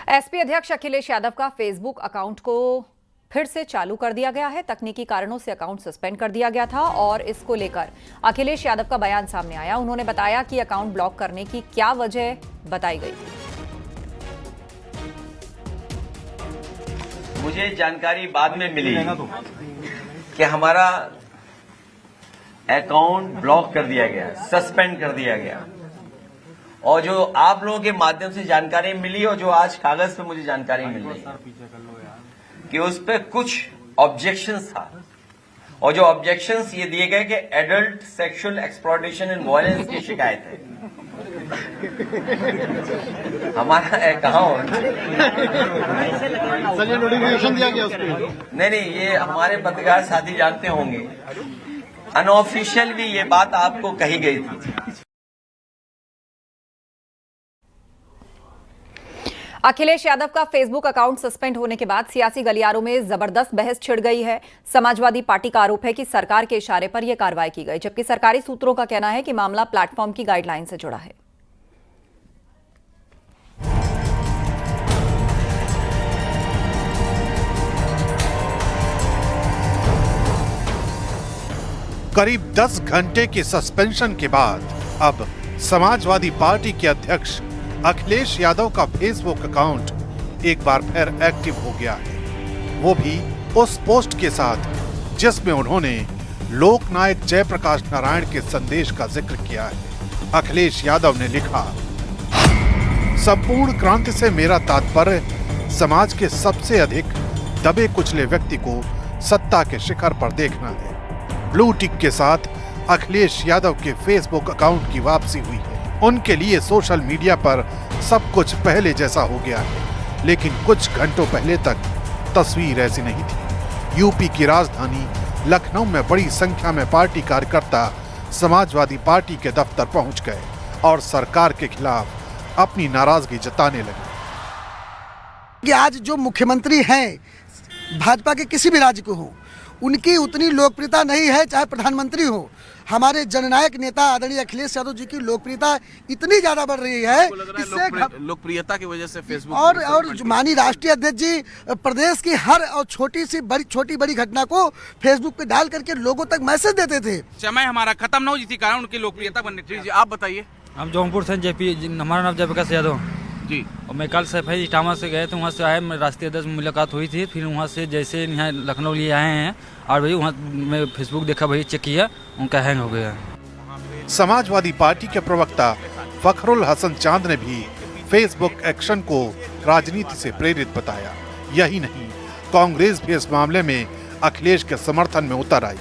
SP अध्यक्ष अखिलेश यादव का Facebook account को फिर से चालू कर दिया गया है। तकनीकी कारणों से अकाउंट सस्पेंड कर दिया गया था और इसको लेकर अखिलेश यादव का बयान सामने आया। उन्होंने बताया कि अकाउंट ब्लॉक करने की क्या वजह बताई गई थी। मुझे जानकारी बाद में मिली कि हमारा अकाउंट ब्लॉक कर दिया गया, सस्पेंड कर दिया गया। और जो आप लोगों के माध्यम से जानकारी मिली और जो आज कागज पे मुझे जानकारी मिल रही है कि उस पे कुछ ऑब्जेक्शंस था और जो ऑब्जेक्शंस ये दिए गए कि adult sexual exploitation and violence की शिकायत है। हमारा अकाउंट नोटिफिकेशन दिया गया उसको। नहीं, ये हमारे पत्रकार साथी जानते होंगे, अनऑफिशियल भी ये बात आपको कही गई थी। अखिलेश यादव का फेसबुक अकाउंट सस्पेंड होने के बाद सियासी गलियारों में जबरदस्त बहस छिड़ गई है। समाजवादी पार्टी का आरोप है कि सरकार के इशारे पर यह कार्रवाई की गई, जबकि सरकारी सूत्रों का कहना है कि मामला प्लेटफॉर्म की गाइडलाइन से जुड़ा है। करीब 10 घंटे के सस्पेंशन के बाद अब समाजवादी पार्टी के अध्यक्ष अखिलेश यादव का फेसबुक अकाउंट एक बार फिर एक्टिव हो गया है, वो भी उस पोस्ट के साथ जिसमें उन्होंने लोकनायक जयप्रकाश नारायण के संदेश का जिक्र किया है। अखिलेश यादव ने लिखा, संपूर्ण क्रांति से मेरा तात्पर्य समाज के सबसे अधिक दबे कुचले व्यक्ति को सत्ता के शिखर पर देखना है। ब्लू टिक के साथ अखिलेश यादव के फेसबुक अकाउंट की वापसी हुई है। उनके लिए सोशल मीडिया पर सब कुछ पहले जैसा हो गया है, लेकिन कुछ घंटों पहले तक तस्वीर ऐसी नहीं थी। यूपी की राजधानी लखनऊ में बड़ी संख्या में पार्टी कार्यकर्ता समाजवादी पार्टी के दफ्तर पहुंच गए और सरकार के खिलाफ अपनी नाराजगी जताने लगे। कि आज जो मुख्यमंत्री हैं भाजपा के किसी भी राज्य को हो, उनकी उतनी लोकप्रियता नहीं है चाहे प्रधानमंत्री हो। हमारे जननायक नेता आदरणीय अखिलेश यादव जी की लोकप्रियता इतनी ज्यादा बढ़ रही है, इससे लोकप्रियता की वजह से फेसबुक और माननीय राष्ट्रीय अध्यक्ष जी प्रदेश की हर और छोटी बड़ी घटना को फेसबुक पे डाल करके लोगों तक मैसेज देते थे। समय हमारा खत्म न हो, इसी कारण उनकी लोकप्रियता बननी चाहिए। आप बताइए। हम जौनपुर से हमारा नाम जयप्रकाश यादव जी। और मैं कल सफाई इटामा से गए थे, वहाँ से आए, राष्ट्रीय अध्यक्ष में मुलाकात हुई थी। फिर वहाँ से जैसे यहाँ लखनऊ लिए आए हैं और भाई वहाँ मैं फेसबुक देखा, भाई चेक किया, उनका हैंग हो गया। समाजवादी पार्टी के प्रवक्ता फखरुल हसन चांद ने भी फेसबुक एक्शन को राजनीति से प्रेरित बताया। यही नहीं, कांग्रेस भी इस मामले में अखिलेश के समर्थन में उतर आई।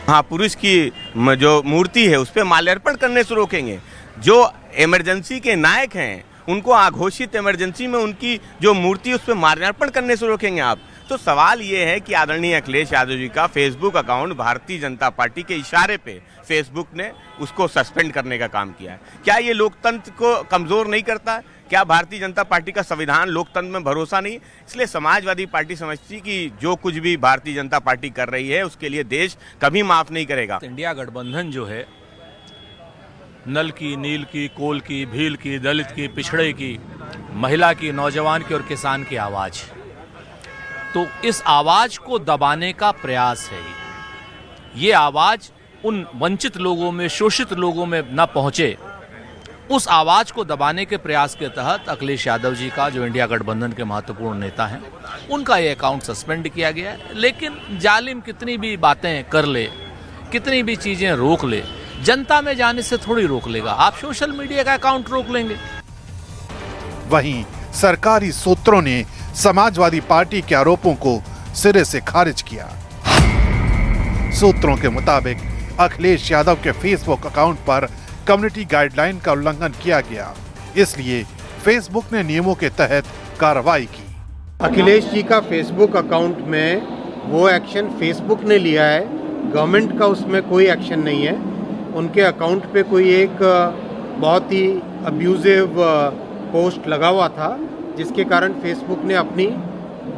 हाँ, पुरुष की जो मूर्ति है उस पर माल्यार्पण करने से रोकेंगे। जो इमरजेंसी के नायक हैं उनको आघोषित इमरजेंसी में उनकी जो मूर्ति उस पर माल्यार्पण करने से रोकेंगे आप। तो सवाल ये है कि आदरणीय अखिलेश यादव जी का Facebook account Bharatiya Janata party के इशारे पे फेसबुक ने उसको सस्पेंड करने का काम किया है। क्या ये लोकतंत्र को कमजोर नहीं करता है? क्या भारतीय जनता पार्टी का संविधान लोकतंत्र में भरोसा नहीं? इसलिए समाजवादी पार्टी समझती कि जो कुछ भी भारतीय जनता पार्टी कर रही है उसके लिए देश कभी माफ नहीं करेगा। इंडिया गठबंधन जो है, नल की, नील की, कोल की, भील की, दलित की, पिछड़े की, महिला की, नौजवान की और किसान की आवाज, तो इस आवाज को दबाने का प्रयास है। ये आवाज उन वंचित लोगों में, शोषित लोगों में न पहुंचे, उस आवाज को दबाने के प्रयास के तहत अखिलेश यादव जी का, जो इंडिया गठबंधन के महत्वपूर्ण नेता हैं, उनका ये अकाउंट सस्पेंड किया गया है। लेकिन जालिम कितनी भी बातें कर ले, कितनी भी चीजें रोक ले, जनता में जाने से थोड़ी रोक लेगा। आप सोशल मीडिया का अकाउंट रोक लेंगे। वहीं सरकारी सूत्रों ने समाजवादी पार्टी के आरोपों को सिरे से खारिज किया। सूत्रों के मुताबिक अखिलेश यादव के फेसबुक अकाउंट पर कम्युनिटी गाइडलाइन का उल्लंघन किया गया, इसलिए फेसबुक ने नियमों के तहत कार्रवाई की। अखिलेश जी का फेसबुक अकाउंट में वो एक्शन फेसबुक ने लिया है, गवर्नमेंट का उसमें कोई एक्शन नहीं है। उनके अकाउंट पे कोई एक बहुत ही अब्यूजिव पोस्ट लगा हुआ था, जिसके कारण फेसबुक ने अपनी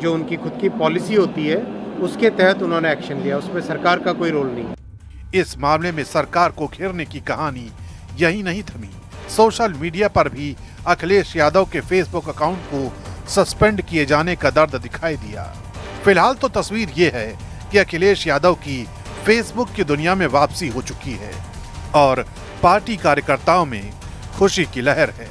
जो उनकी खुद की पॉलिसी होती है उसके तहत उन्होंने एक्शन लिया। उसमें सरकार का कोई रोल नहीं है। इस मामले में सरकार को घेरने की कहानी यही नहीं थमी। सोशल मीडिया पर भी अखिलेश यादव के फेसबुक अकाउंट को सस्पेंड किए जाने का दर्द दिखाई दिया। फिलहाल तो तस्वीर ये है कि अखिलेश यादव की फेसबुक की दुनिया में वापसी हो चुकी है और पार्टी कार्यकर्ताओं में खुशी की लहर है।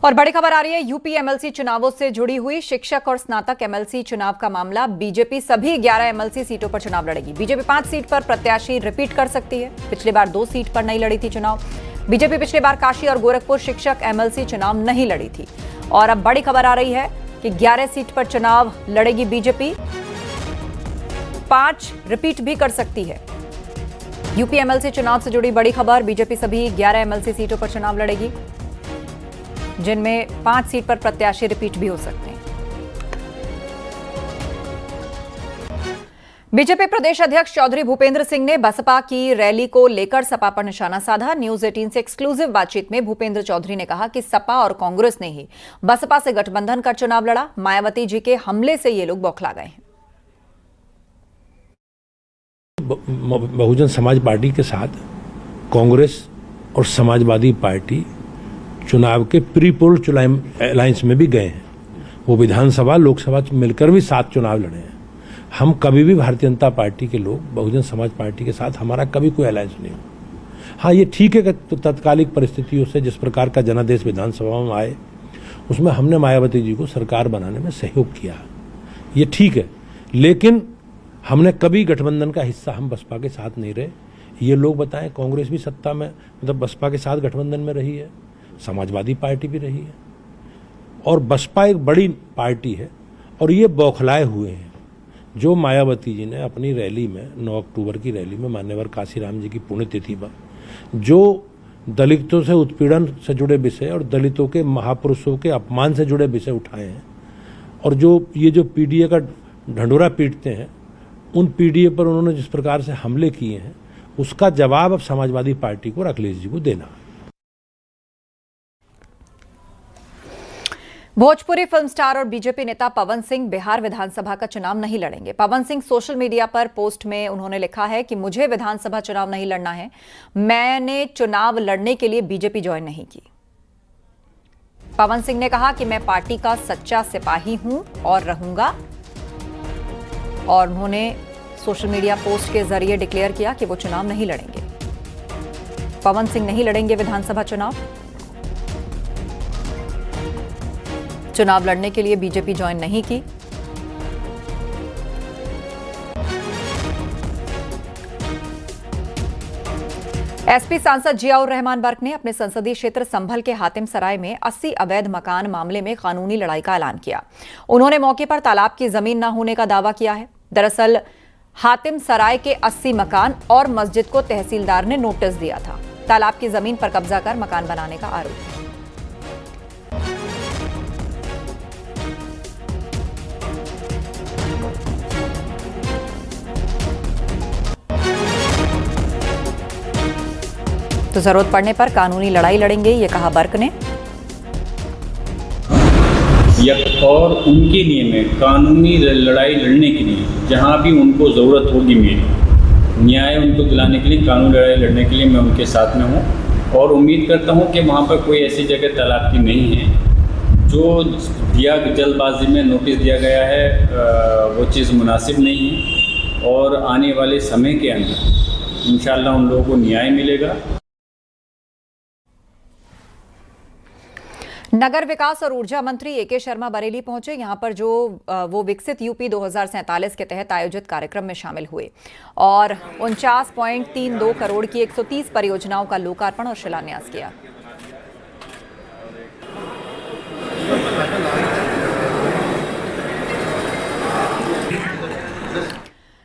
और बड़ी खबर आ रही है यूपी एमएलसी चुनावों से जुड़ी हुई। शिक्षक और स्नातक एमएलसी चुनाव का मामला। बीजेपी सभी 11 एमएलसी सीटों पर चुनाव लड़ेगी। बीजेपी 5 सीट पर प्रत्याशी रिपीट कर सकती है। पिछली बार 2 सीट पर नहीं लड़ी थी चुनाव। बीजेपी पिछली बार काशी और गोरखपुर शिक्षक एमएलसी चुनाव नहीं लड़ी थी। और अब बड़ी खबर आ रही है कि 11 सीट पर चुनाव लड़ेगी बीजेपी, 5 रिपीट भी कर सकती है। यूपी एमएलसी चुनाव से जुड़ी बड़ी खबर। बीजेपी सभी 11 एमएलसी सीटों पर चुनाव लड़ेगी, जिनमें 5 सीट पर प्रत्याशी रिपीट भी हो सकते हैं। बीजेपी प्रदेश अध्यक्ष चौधरी भूपेंद्र सिंह ने बसपा की रैली को लेकर सपा पर निशाना साधा। न्यूज 18 से एक्सक्लूसिव बातचीत में भूपेंद्र चौधरी ने कहा कि सपा और कांग्रेस ने ही बसपा से गठबंधन कर चुनाव लड़ा। मायावती जी के हमले से ये लोग बौखला गए हैं। बहुजन समाज पार्टी के साथ कांग्रेस और समाजवादी पार्टी चुनाव के प्री पोल अलायंस में भी गए हैं। वो विधानसभा लोकसभा मिलकर भी 7 चुनाव लड़े हैं। हम कभी भी भारतीय जनता पार्टी के लोग बहुजन समाज पार्टी के साथ हमारा कभी कोई अलायंस नहीं हुआ। हाँ, ये ठीक है कि तत्कालिक परिस्थितियों से जिस प्रकार का जनादेश विधानसभा में आए, उसमें हमने मायावती जी को सरकार बनाने में सहयोग किया, ये ठीक है। लेकिन हमने कभी गठबंधन का हिस्सा हम बसपा के साथ नहीं रहे। ये लोग बताएं, कांग्रेस भी सत्ता में मतलब बसपा के साथ गठबंधन में रही है, समाजवादी पार्टी भी रही है, और बसपा एक बड़ी पार्टी है। और ये बौखलाए हुए हैं। जो मायावती जी ने अपनी रैली में 9 अक्टूबर की रैली में मान्यवर काशीराम जी की पुण्यतिथि पर जो दलितों से उत्पीड़न से जुड़े विषय और दलितों के महापुरुषों के अपमान से जुड़े विषय उठाए हैं, और जो ये जो पीडीए का ढंढोरा पीटते हैं, उन पीडीए पर उन्होंने जिस प्रकार से हमले किए हैं, उसका जवाब अब समाजवादी पार्टी को और अखिलेश जी को देना। भोजपुरी फिल्म स्टार और बीजेपी नेता पवन सिंह बिहार विधानसभा का चुनाव नहीं लड़ेंगे। पवन सिंह सोशल मीडिया पर पोस्ट में उन्होंने लिखा है कि मुझे विधानसभा चुनाव नहीं लड़ना है, मैंने चुनाव लड़ने के लिए बीजेपी ज्वाइन नहीं की। पवन सिंह ने कहा कि मैं पार्टी का सच्चा सिपाही हूं और रहूंगा, और उन्होंने सोशल मीडिया पोस्ट के जरिए डिक्लेयर किया कि वो चुनाव नहीं लड़ेंगे। पवन सिंह नहीं लड़ेंगे विधानसभा चुनाव। चुनाव लड़ने के लिए बीजेपी ज्वाइन नहीं की। एसपी सांसद जियाउर रहमान बर्क ने अपने संसदीय क्षेत्र संभल के हातिम सराय में 80 अवैध मकान मामले में कानूनी लड़ाई का ऐलान किया। उन्होंने मौके पर तालाब की जमीन न होने का दावा किया है। दरअसल हातिम सराय के 80 मकान और मस्जिद को तहसीलदार ने नोटिस दिया था। तालाब की जमीन पर कब्जा कर मकान बनाने का आरोप है। तो जरूरत पड़ने पर कानूनी लड़ाई लड़ेंगे, ये कहा बर्क ने। और उनके लिए मैं कानूनी लड़ाई लड़ने के लिए जहां भी उनको ज़रूरत होगी, मेरी न्याय उनको दिलाने के लिए, कानूनी लड़ाई लड़ने के लिए मैं उनके साथ में हूं। और उम्मीद करता हूं कि वहां पर कोई ऐसी जगह तालाब की नहीं है जो जल्दबाजी में नोटिस दिया गया है, वो चीज़ मुनासिब नहीं है। और आने वाले समय के अंदर इंशाअल्लाह उन लोगों को न्याय मिलेगा। नगर विकास और ऊर्जा मंत्री एके शर्मा बरेली पहुंचे। यहां पर जो वो विकसित यूपी 2047 के तहत आयोजित कार्यक्रम में शामिल हुए और 49.32 करोड़ की 130 परियोजनाओं का लोकार्पण और शिलान्यास किया।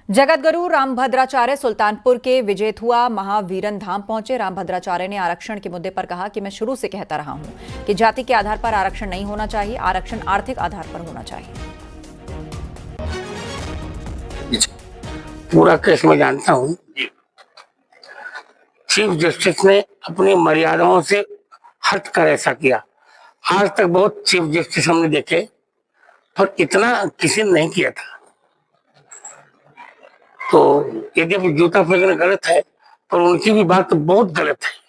जगतगुरु रामभद्राचार्य सुल्तानपुर के विजेथुआ महावीरन धाम पहुंचे। रामभद्राचार्य ने आरक्षण के मुद्दे पर कहा कि मैं शुरू से कहता रहा हूं कि जाति के आधार पर आरक्षण नहीं होना चाहिए, आरक्षण आर्थिक आधार पर होना चाहिए। पूरा केस में जानता हूं। चीफ जस्टिस ने अपनी मर्यादाओं से हटकर ऐसा किया। आज तक बहुत चीफ जस्टिस हमने देखे, पर इतना किसी ने नहीं किया था। तो यदि जूता फेंकना गलत है, पर उनकी भी बात बहुत गलत है।